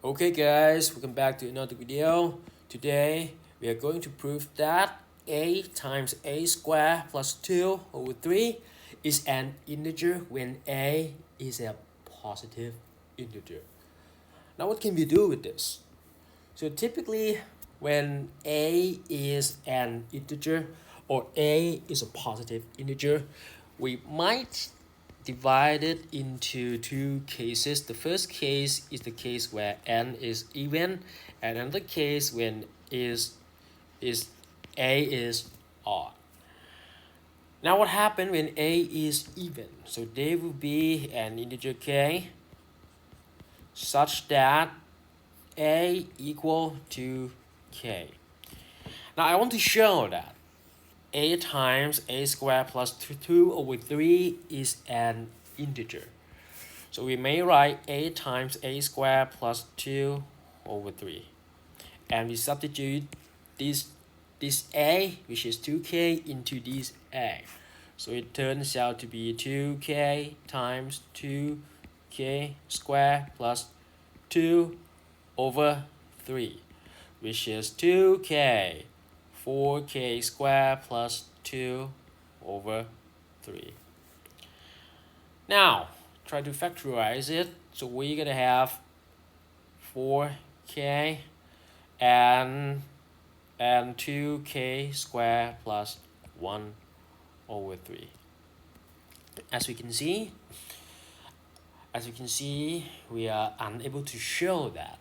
Okay guys, welcome back to another video. Today we are going to prove that a times a squared plus 2 over 3 is an integer when a is a positive integer. Now what can we do with this? So typically when a is an integer or a is a positive integer, we might divide it into two cases. The first case is the case where n is even, and another case when a is odd. Now what happens when a is even? So there will be an integer k such that a equal to k. Now I want to show that a times a squared plus 2 over 3 is an integer. So we may write a times a squared plus 2 over 3. And we substitute this a, which is 2k, into this a. So it turns out to be 2k times 2k squared plus 2 over 3, which is 2k 4k squared plus 2 over 3. Now, try to factorize it. So we're going to have 4k and 2k squared plus 1 over 3. As we can see, we are unable to show that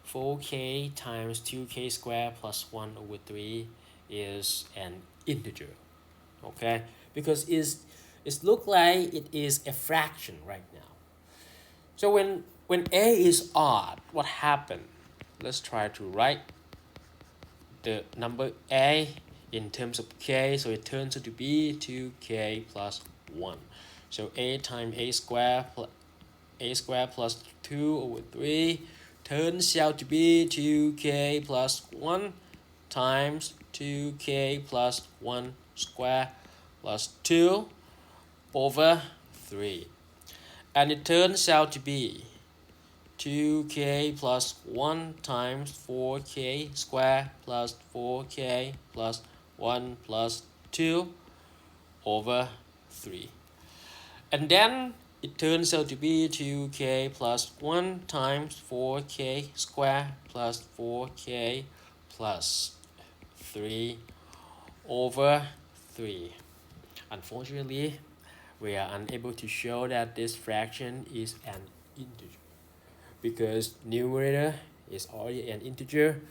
4k times 2k squared plus 1 over 3 is an integer, okay? Because it looks like it is a fraction right now. So when a is odd, what happened? Let's try to write the number a in terms of k. So it turns out to be 2k plus 1. So a times a squared plus 2 over 3 turns out to be 2k plus 1 times 2k plus 1 squared plus 2 over 3. And it turns out to be 2k plus 1 times 4k squared plus 4k plus 1 plus 2 over 3. And then it turns out to be 2k plus 1 times 4k squared plus 4k plus 3 over 3. Unfortunately, we are unable to show that this fraction is an integer because numerator is already an integer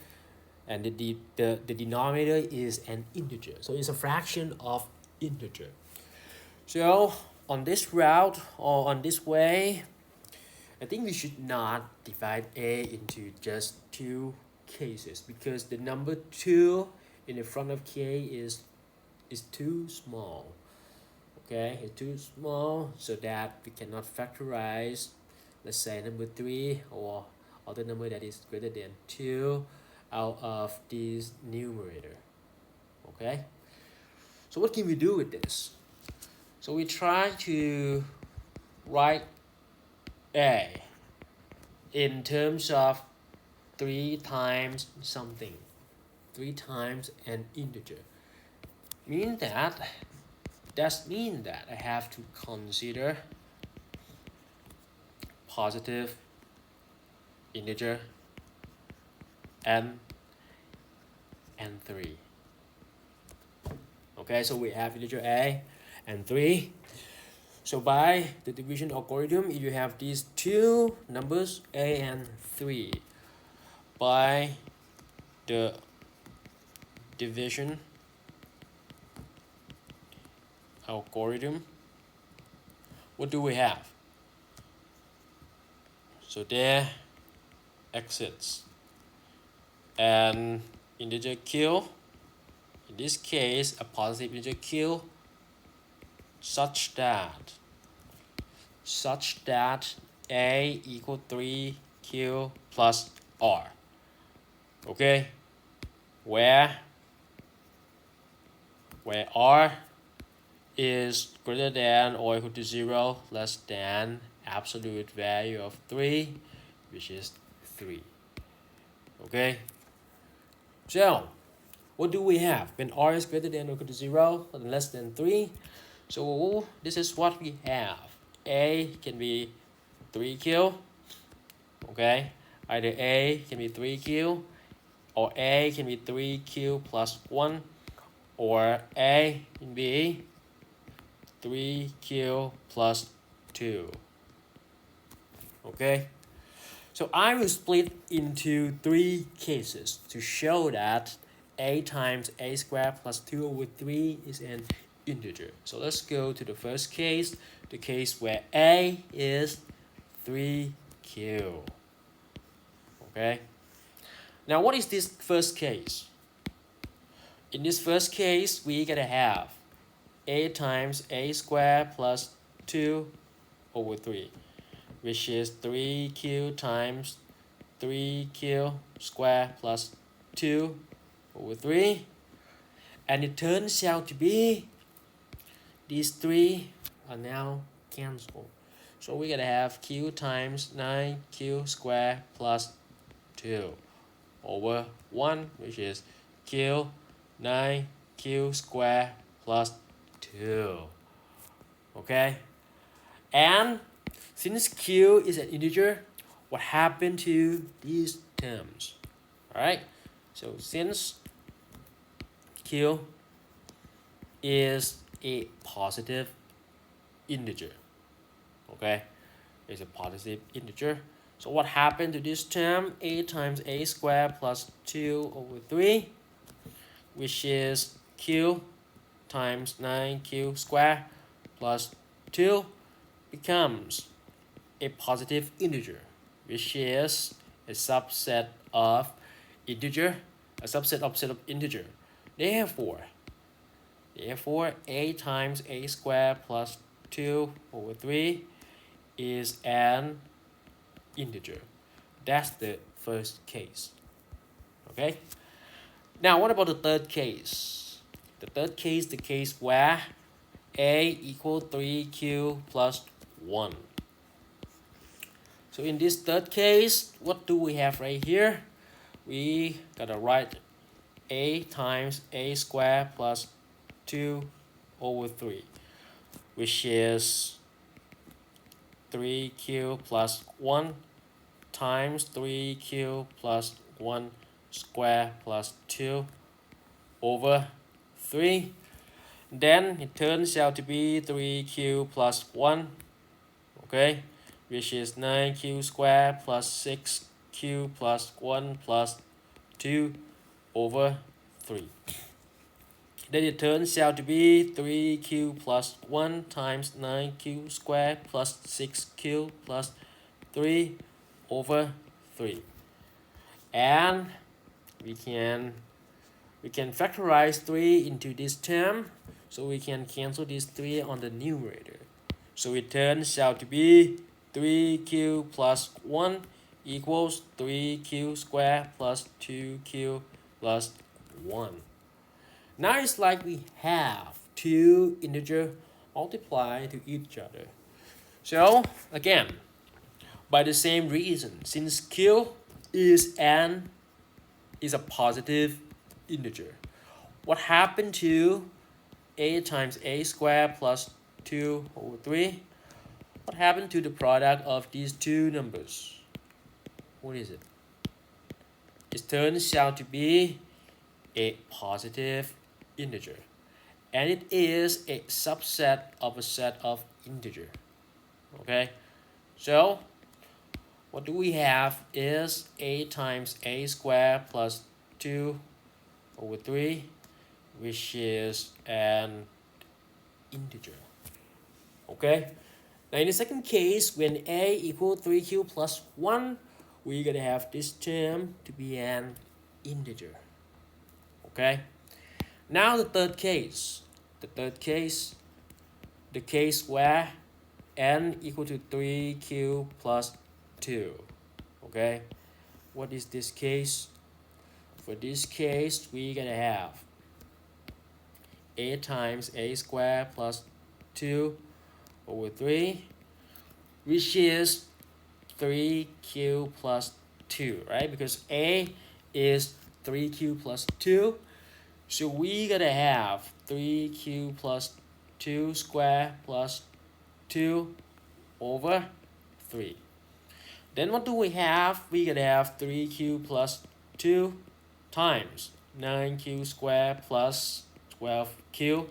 and the denominator is an integer. So it's a fraction of integer. So on this route or on this way, I think we should not divide a into just two cases because the number 2 in the front of k is too small. Okay, it's too small so that we cannot factorize, let's say, number 3 or other number that is greater than 2 out of this numerator. Okay, so what can we do with this? So we try to write a in terms of 3 times something, 3 times an integer. That means that I have to consider positive integer n and 3. Okay, so we have integer a and 3. So by the division algorithm, if you have these two numbers a and 3, by the division algorithm, what do we have? So there exists an integer q, in this case a positive integer q, such that a equal 3q plus r. Okay, where r is greater than or equal to 0, less than absolute value of 3, which is 3. Okay, so what do we have when r is greater than or equal to 0 and less than 3? So this is what we have. A can be 3q, okay? Either A can be 3q, or A can be 3q plus 1, or A can be 3q plus 2, okay? So I will split into 3 cases to show that a times a squared plus 2 over 3 is an integer. So let's go to the first case, the case where a is 3q. Okay. Now what is this first case? In this first case, we gotta have a times a squared plus 2 over 3, which is 3q times 3q squared plus 2 over 3. And it turns out to be these 3 are now cancelled. So we're going to have q times 9q squared plus 2 over 1, which is q 9q squared plus 2. Okay? And since q is an integer, what happened to these terms? Alright? So since q is a positive integer, okay? It's a positive integer. So what happened to this term? A times a squared plus 2 over 3, which is q times 9q squared plus 2 becomes a positive integer, which is a subset of integer, a subset of set of integer. Therefore, a times a squared plus 2 over 3 is an integer. That's the first case. Okay? Now, what about the third case? The third case, the case where a equals 3q plus 1. So in this third case, what do we have right here? We gotta write a times a squared plus 2 over 3, which is 3q plus 1 times 3q plus 1 square plus 2 over 3. Then it turns out to be 3q plus 1, okay, which is 9q squared plus 6q plus 1 plus 2 over 3. Then it turns out to be 3q plus 1 times 9q squared plus 6q plus 3 over 3. And we can factorize 3 into this term, so we can cancel this 3 on the numerator. So it turns out to be 3q plus 1 equals 3q squared plus 2q plus 1. Now it's like we have two integers multiply to each other. So again, by the same reason, since q is a positive integer, what happened to a times a squared plus 2 over 3? What happened to the product of these two numbers? What is it? It turns out to be a positive integer, and it is a subset of a set of integer. Okay, so what do we have is a times a squared plus 2 over 3, which is an integer. Okay, now in the second case, when a equals 3q plus 1, we're going to have this term to be an integer. Okay, now the third case, the case where n equal to 3q plus 2. Okay, what is this case? For this case, we're going to have a times a squared plus 2 over 3, which is 3q plus 2, right? Because a is 3q plus 2. So we gotta have 3q plus 2 square plus 2 over 3. Then what do we have? We gotta have 3q plus 2 times 9q square plus 12q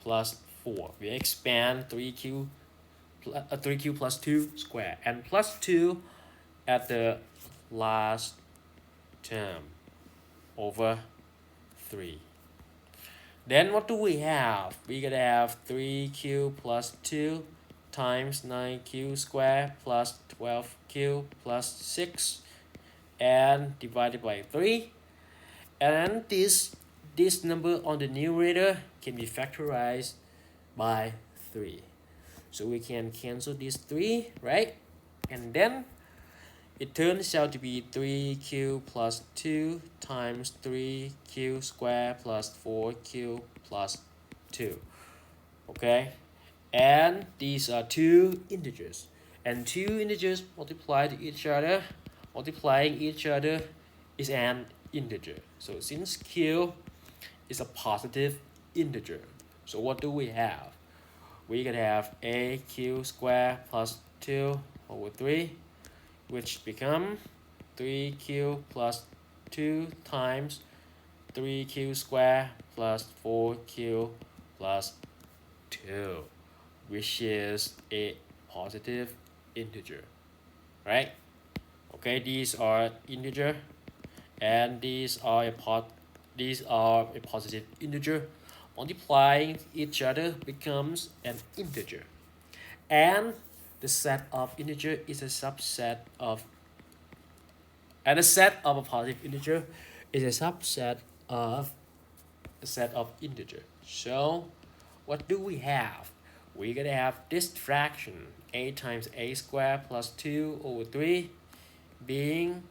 plus 4. We expand 3q plus 2 square and plus 2 at the last term over 3. Then what do we have? We gotta have 3q plus 2 times 9q square plus 12q plus 6 and divided by 3. And this number on the numerator can be factorized by 3. So we can cancel these 3, right? And then it turns out to be 3q plus 2 times 3q squared plus 4q plus 2. Okay? And these are two integers. And two integers multiply to each other. Multiplying each other is an integer. So since q is a positive integer, so what do we have? We can have aq squared plus 2 over 3, which become 3q plus 2 times 3q squared plus 4q plus 2, which is a positive integer, right? Okay, these are integer and these are a positive integer. Multiplying each other becomes an integer, and the set of integer is a subset of, and a set of a positive integer is a subset of a set of integer. So what do we have? We're gonna have this fraction a times a squared plus 2 over 3 being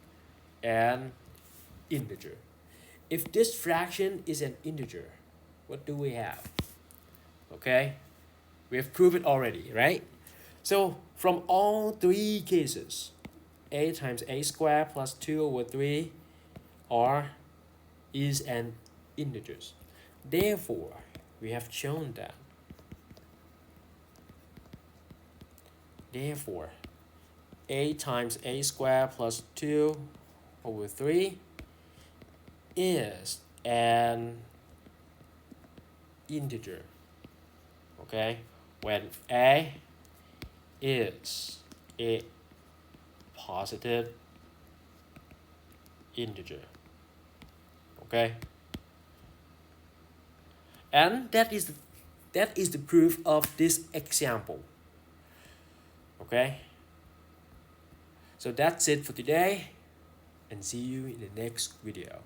an integer. If this fraction is an integer, what do we have? Okay, we have proved it already, right? So from all three cases, a times a squared plus 2 over 3 is an integer. Therefore, we have shown that. Therefore, a times a squared plus 2 over 3 is an integer. Okay, when a is a positive integer. Okay, and that is the proof of this example. Okay, so that's it for today, and see you in the next video.